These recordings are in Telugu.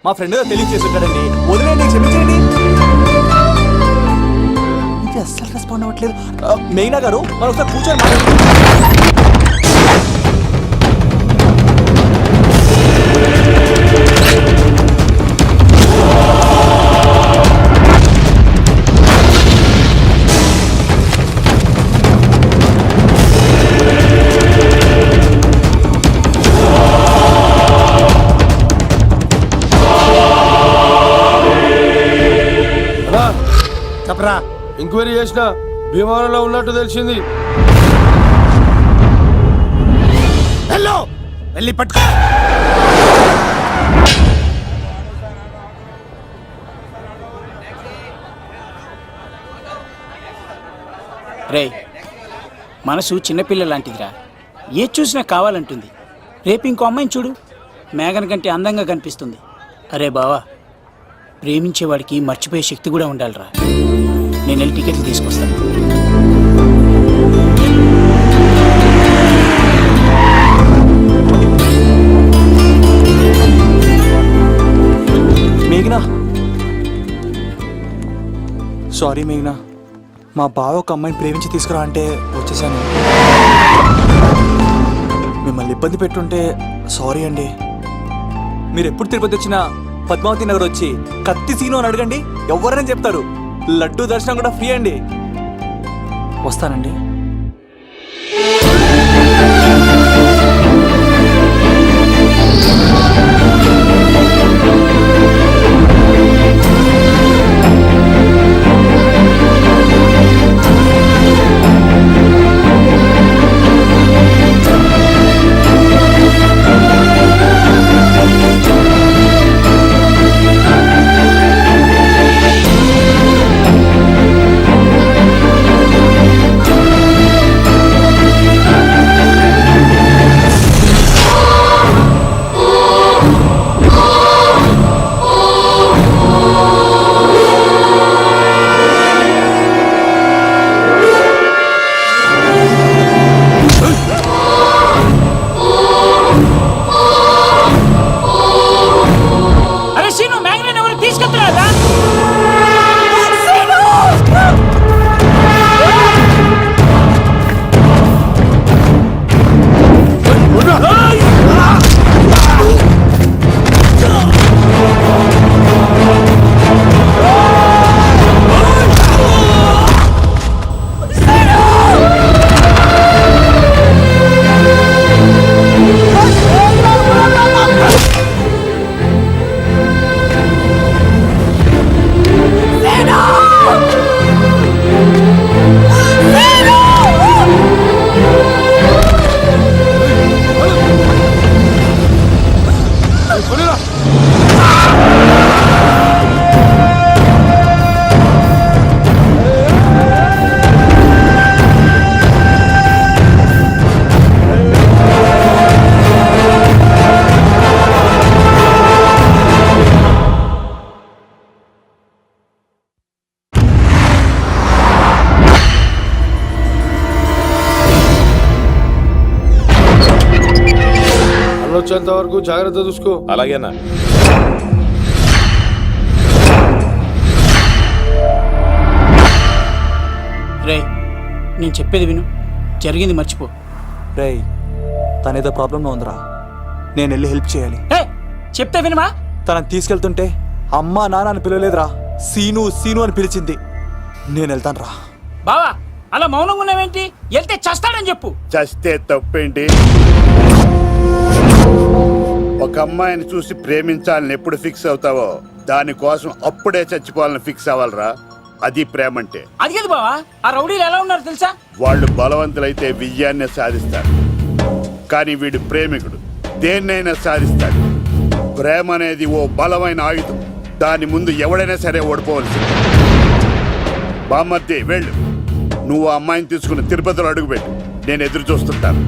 మా ఫ్రెండ్ తెలియజేస్తుంటాడండి. వదిలేండి, క్షమించండి. ఇది అస్సలు రెస్పాండ్ అవ్వట్లేదు. మేఘనా గారు మనం ఒకసారి కూర్చొని మాట్లాడుకుందాం. చెప్పరా, ఎంక్వైరీ చేసిన భీమవరంలో ఉన్నట్టు తెలిసింది. వెళ్ళి పట్టుకో. రే, మనసు చిన్నపిల్ల లాంటిదిరా. ఏ చూసినా కావాలంటుంది. రేపు ఇంకో అమ్మాయిని చూడు, మేఘన కంటే అందంగా కనిపిస్తుంది. అరే బావా, ప్రేమించేవాడికి మర్చిపోయే శక్తి కూడా ఉండాలిరా. నేను వెళ్ళి టికెట్లు తీసుకొస్తాను. మేఘనా, సారీ మేఘనా, మా బావ ఒక అమ్మాయిని ప్రేమించి తీసుకురా అంటే వచ్చేసాను. మిమ్మల్ని ఇబ్బంది పెట్టుంటే సారీ అండి. మీరు ఎప్పుడు తిరుపతి వచ్చినా పద్మావతి నగర్ వచ్చి కత్తి సీను అని అడగండి, ఎవరైనా చెప్తారు. లడ్డూ దర్శనం కూడా ఫ్రీ అండి. వస్తానండి. వచ్చేంత వరకు జాగ్రత్త చూసుకో. అలాగేనా? రే, నేను చెప్పేది విను, జరిగింది మర్చిపో. రే, తనేదో ప్రాబ్లంలో ఉందిరా, నేను వెళ్ళి హెల్ప్ చేయాలి. చెప్తే వినమా? తనని తీసుకెళ్తుంటే అమ్మా నాన్న అని పిలవలేదురా, సీను సీను అని పిలిచింది. నేను వెళ్తాను రా. బావా, అలా మౌనంగా ఉన్నావేంటి? వెళ్తే చస్తాడని చెప్పు. చస్తే తప్పేంటి? ఒక అమ్మాయిని చూసి ప్రేమించాలని ఎప్పుడు ఫిక్స్ అవుతావో దానికోసం అప్పుడే చచ్చిపోవాలని ఫిక్స్ అవ్వాలరా. అది ప్రేమంటే. అది కాదు బావా, ఆ రౌడీలు ఎలా ఉన్నారు తెలుసా? వాళ్ళు బలవంతులైతే విజయాన్ని సాధిస్తారు, కానీ వీడు ప్రేమికుడు, దేన్నైనా సాధిస్తాడు. ప్రేమ అనేది ఓ బలమైన ఆయుధం, దాని ముందు ఎవడైనా సరే ఓడిపోవలసింది. బామ్మర్ది వెళ్ళు, నువ్వు ఆ అమ్మాయిని తీసుకుని తిరుపతిలో అడుగుపెట్టు, నేను ఎదురు చూస్తుంటాను.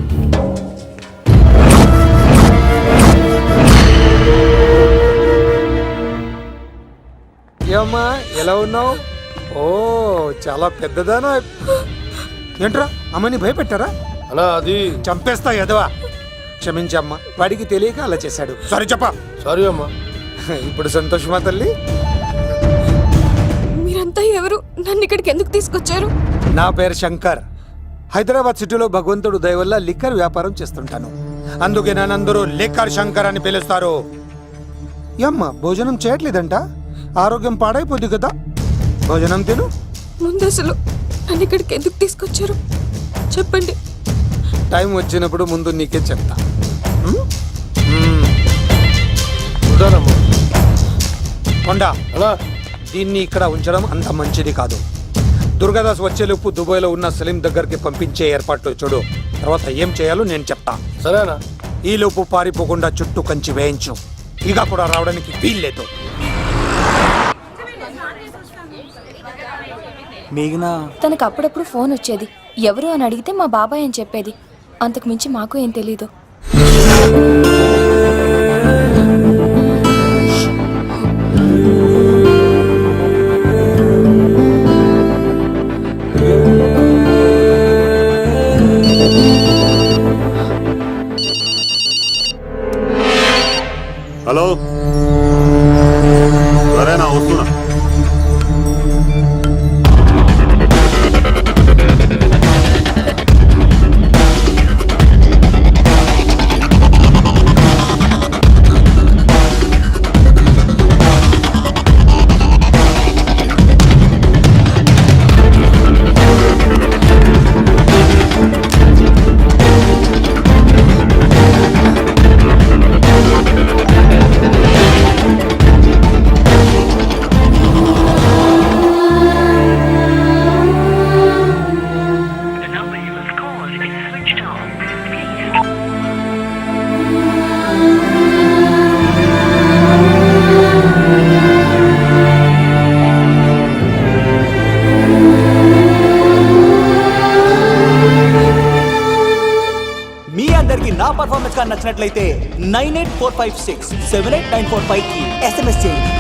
ఏమ్మా, ఎలా ఉన్నావు? ఓ, చాలా పెద్దదానా. ఏంట్రా, అమ్మని భయపెట్టారా? అలా అది చంపేస్తా ఎదవా. క్షమించమ్మా, వాడికి తెలియక అలా చేశాడు. సారీ చెప్పా. సారీ అమ్మా. ఇప్పుడు సంతోషమా తల్లి? మీరంతా ఎవరు? నన్ను ఇక్కడికి ఎందుకు తీసుకొచ్చారు? నా పేరు శంకర్. హైదరాబాద్ సిటీలో భగవంతుడు దయ వల్ల లిక్కర్ వ్యాపారం చేస్తుంటాను. అందుకే నన్నందరూ లిక్కర్ శంకర్ అని పిలుస్తారు. యమ్మ భోజనం చేయట్లేదంట, ఆరోగ్యం పాడైపోద్ది కదా. భోజనం తిను. ముందు అసలు నన్ను ఇక్కడికి ఎందుకు తీసుకొచ్చారు చెప్పండి. టైం వచ్చినప్పుడు ముందు నీకే చెప్తా. కొండా, దీన్ని ఇక్కడ ఉంచడం అంత మంచిది కాదు. దుర్గాదాస్ వచ్చేలోపు దుబాయ్లో ఉన్న సలీం దగ్గరికి పంపించే ఏర్పాట్లు చూడు. తర్వాత ఏం చేయాలో నేను చెప్తా. సరేనా? ఈ లోపు పారిపోకుండా చుట్టూ కంచి వేయించు. ఇక కూడా రావడానికి వీల్లేదు. మేఘనా, తనకు అప్పుడప్పుడు ఫోన్ వచ్చేది. ఎవరు అని అడిగితే మా బాబాయ్ అని చెప్పేది. అంతకు మించి మాకు ఏం తెలీదు. హలో, సరేనా? వస్తున్నా. నా పర్ఫార్మెన్స్ కానీ నచ్చినట్లయితే 9845678945 కి SMS చేయండి.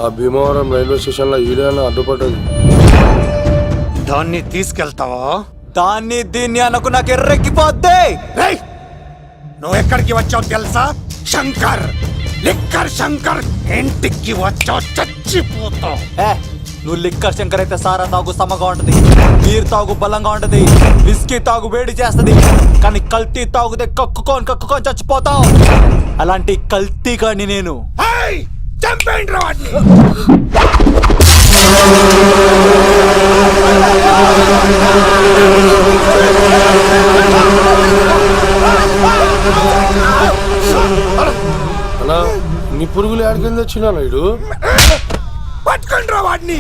ఆ భీమవరం రైల్వే స్టేషన్ లో ఈడేనా అడ్డుపడ్డది. దాన్ని తీసుకెళ్తావా? దాన్ని దీన్ని అనకు, నాకు ఎర్రెక్కిపోద్ది. నువ్వు ఎక్కడికి వచ్చావు తెలుసా? శంకర్, లిక్కర్ శంకర్ ఇంటికి వచ్చావు, చచ్చిపోతావు. నువ్వు లిక్కర్ శంకర్ అయితే సారా తాగు సమగా ఉంటది, బీర్ తాగు బలంగా ఉంటది, విస్కీ తాగు వేడి చేస్తది. కానీ కల్తీ తాగుతే కక్కుకొని చచ్చిపోతావు. అలాంటి కల్తీ కానీ నేను. చంపేయండి రా వాడిని. అలా నీ పురుగులు ఆడికింద వచ్చినా ఇడు పట్టుకోండి రా వాడిని.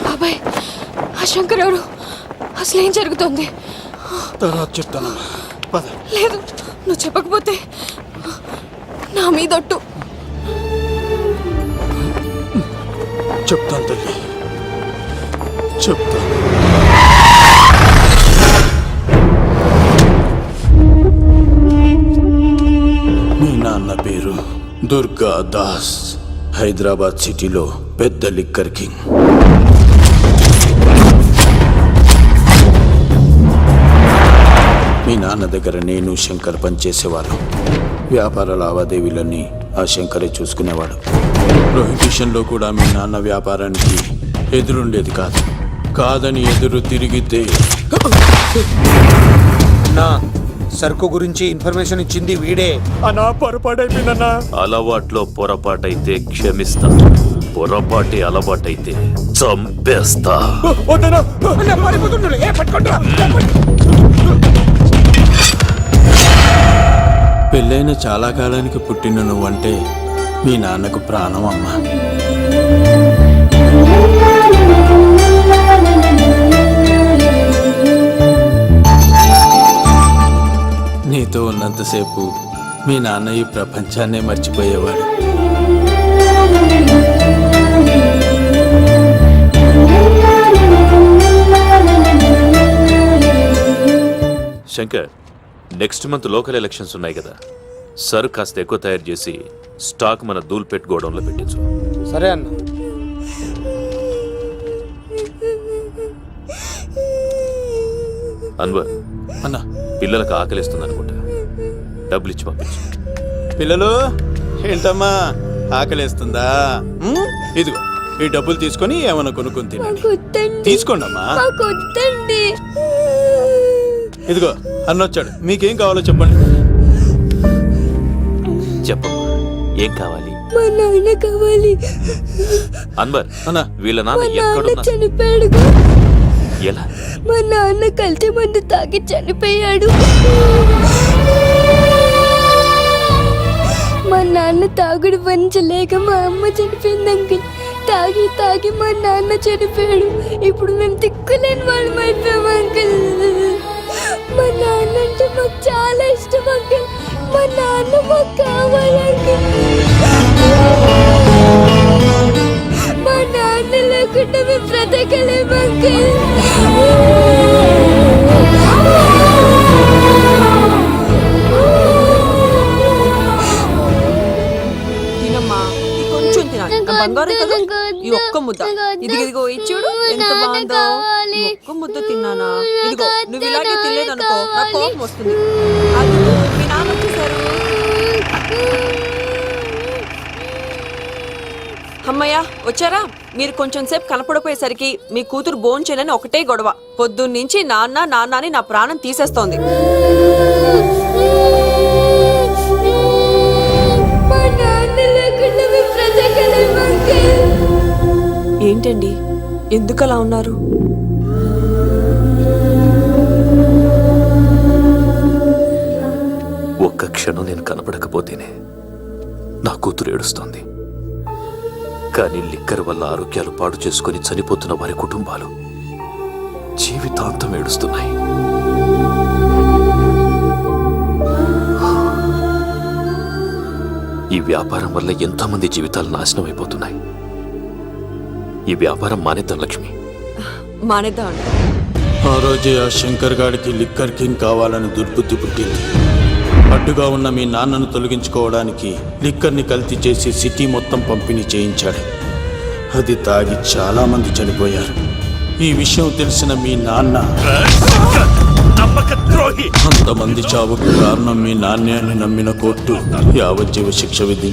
బాబాయ్, ఆ శంకర్ ఎవరు? అసలు ఏం జరుగుతుంది? తర్వాత చెప్తాను. లేదు, నువ్వు చెప్పకపోతే నా మీదొట్టు. చెప్తాను తల్లి, చెప్తాను. మీ నాన్న పేరు దుర్గా దాస్. హైదరాబాద్ సిటీలో పెద్ద లిక్కర్ కింగ్. మీ నాన్న దగ్గర నేను శంకర్ పనిచేసేవాళ్ళం. వ్యాపార లావాదేవీలన్నీ ఆ శంకరే చూసుకునేవాడు. ప్రొహిబిషన్లో కూడా మీ నాన్న వ్యాపారానికి ఎదురుండేది కాదు. కాదని ఎదురు తిరిగితే నా సరుకు గురించి ఇన్ఫర్మేషన్ ఇచ్చింది వీడే. అన్నా పొరపాటైపోయిందన్నా. అలవాట్లో పొరపాటైతే క్షమిస్తా, పొరపాటి అలవాటైతే చంపేస్తా. పెళ్ళైన చాలా కాలానికి పుట్టిన నువ్వంటే మీ నాన్నకు ప్రాణం అమ్మా. నీతో ఉన్నంతసేపు మీ నాన్న ఈ ప్రపంచాన్నే మర్చిపోయేవాడు. Shankar, next month local elections ఉన్నాయి కదా, సరు కాస్త ఎక్కువ తయారు చేసి స్టాక్ మన దూల్పేట్ గోడౌన్లో పెట్టించు. సరే అన్న. అన్వర్, అన్నా, పిల్లలకు ఆకలిస్తుంది అనుకుంటా, డబ్బులు ఇచ్చి పంపించు. పిల్లలు ఏంటమ్మా ఆకలేస్తుందా? ఇదిగో ఈ డబ్బులు తీసుకొని ఏమైనా కొనుక్కొని తినండి. తీసుకోండి అమ్మా. ఇదిగో అన్నొచ్చాడు, మీకేం కావాలో చెప్పండి. చెప్పమ్మా, ఏం కావాలి? మా నాన్న కావాలి. అన్వర్, అన్నా, వీళ్ళ మా నాన్న నాన్న ఎక్కడున్నా? చనిపోయాడుగా. ఎలా? మా నాన్న కల్తీ మందు తాగి చనిపోయాడు. మా నాన్న తాగుడు భరించలేక మా అమ్మ చనిపోయింది అంకుల్. తాగి తాగి మా నాన్న చనిపోయాడు. ఇప్పుడు మేము దిక్కులేని వాళ్ళం అయిపోయాం అంకుల్. మా నాన్న అంటే మాకు చాలా ఇష్టం అంకుల్. మా నాన్న మాకు కావాలి అంకుల్. మా నాన్న లేకుండా మేము బ్రతకలేము అంకుల్. తినమ్మా, ఈ కొంచెం తినాలి. నా బంగారం కదా, ఈ ఒక్క ముద్ద. ఇదిగో ఇచ్చుడు, ఎంత బాగుందో. ఈ ఒక్క ముద్ద తిన్నానా? ఇదిగో, నువ్వు ఇలాగే తినలేదనుకో నాకు కోపం వస్తుంది. అది మీ నాన్న వచ్చేసారు. అమ్మయ్య వచ్చారా? మీరు కొంచెం సేపు కనపడిపోయేసరికి మీ కూతురు భోంచేయాలని ఒకటే గొడవ. పొద్దున్నుంచి నాన్న నాన్న అని నా ప్రాణం తీసేస్తోంది. ఏంటండి, ఎందుకలా ఉన్నారు? ఒక్క క్షణం నేను కనపడకపోతేనే నా కూతురు ఏడుస్తోంది. కానీ లిక్కర్ వల్ల ఆరోగ్యాలు పాడు చేసుకుని చనిపోతున్న వారి కుటుంబాలు జీవితాంతం ఏడుస్తున్నాయి. ఈ వ్యాపారం వల్ల ఎంతమంది జీవితాలు నాశనం అయిపోతున్నాయి. ఈ వ్యాపారం మానేద్దాం లక్ష్మి. మానేద్దాం అండి. ఆ రోజే ఆ శంకర్ గాడికి లిక్కర్ కింగ్ కావాలని దుర్బుద్ధి పుట్టింది. అడ్డుగా ఉన్న మీ నాన్నను తొలగించుకోవడానికి లిక్కర్ని కల్తీ చేసి సిటీ మొత్తం పంపిణీ చేయించాడు. అది తాగి చాలా మంది చనిపోయారు. ఈ విషయం తెలిసిన మీ నాన్న అంతమంది చావుకు కారణం మీ నాన్యాన్ని నమ్మిన కోర్టు యావజ్జీవ శిక్ష విధించింది.